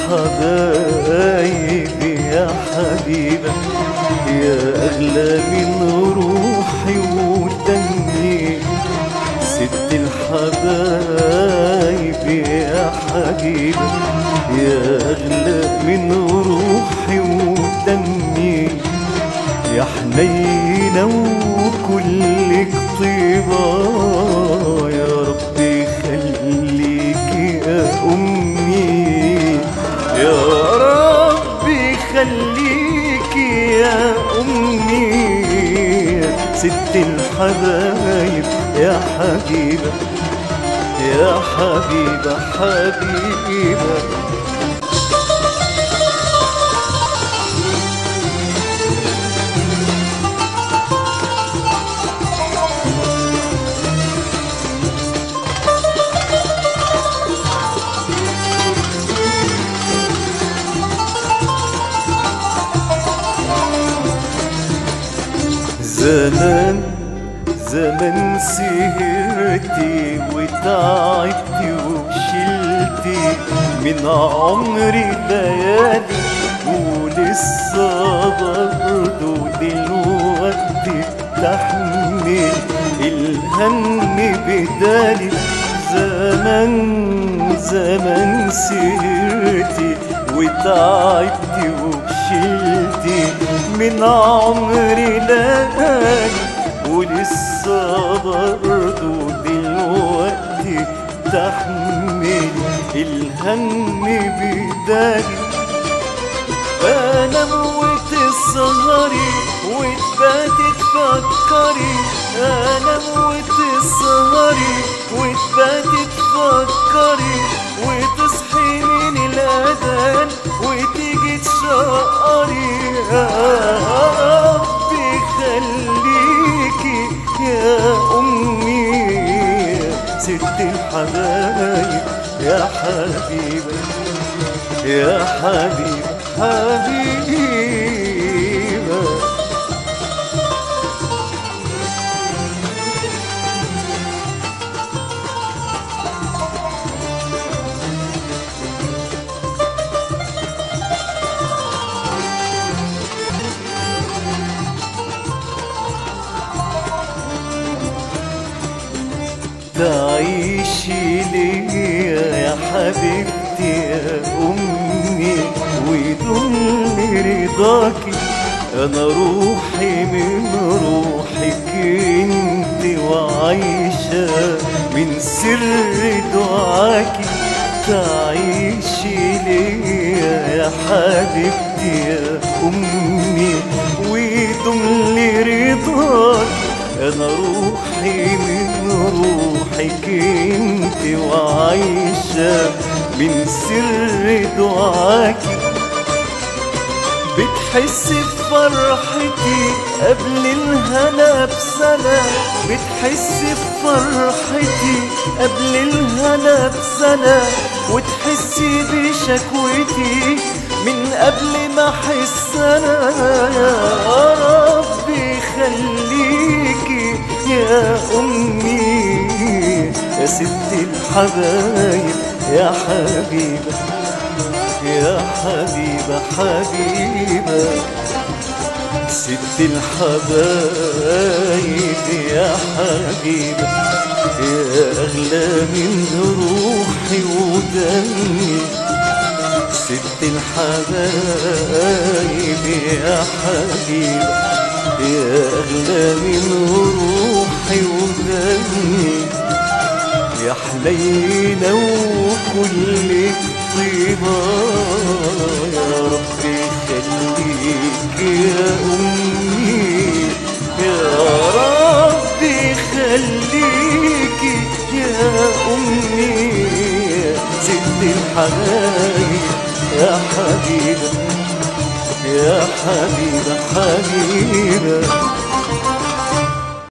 الحبايب يا حبيبة، يا أغلى من روحي ودمي. ست الحبايب يا حبيبة، يا أغلى من روحي ودمي. يا حنينة وكلك طيبة، يا ربي خليكي يا أمي. يا ربي خليكي يا أمي. ست الحبايب يا حبيبة، يا حبيبة حبيبة. زمان سهرتي وتعبتي وشلتي من عمري ليالي، ولسه برضه دلوقتي بتحمل الهم بدالي. زمان سهرتي وتعبتي وشلتي من عمري ليالي، ولسه برضه دلوقتي تحمل الهم بدالي. بنام وتسهري وتباتي تفكري، انام وتسهري وتباتي تفكري، وتصحي من الاذان وتيجي تشقري. يا ربي خليكي يا أمي. ست الحبايب يا حبيبة، يا حبيبة حبيبة. تعيشي ليا يا حبيبتي يا أمي، ويدوم رضاكي. أنا روحي من روحك انت، وعايشة من سر دعاكي. تعيشي ليا يا حبيبتي يا أمي، ويدوم رضاكي. أنا روحي من روحك انت، وعايشة من سر دعاكي. بتحسي بفرحتي قبل الهنا بسنة، بتحسي بفرحتي قبل الهنا بسنة، وتحسي بشكوتي من قبل ما احس انا. يا ربي خليكي يا أمي. يا ست الحبايب يا حبيبة، يا حبيبة حبيبة. ست الحبايب يا حبيبة، يا أغلى من روحي ودمي. ست الحبايب يا حبيبة، يا أغلى من روحي ودمي. يا حنينة وكلك طيبة، يا ربي خليك يا أمي. يا ربي خليك يا أمي. ست الحبايب يا حبيبة، يا حبيبة حبيبة.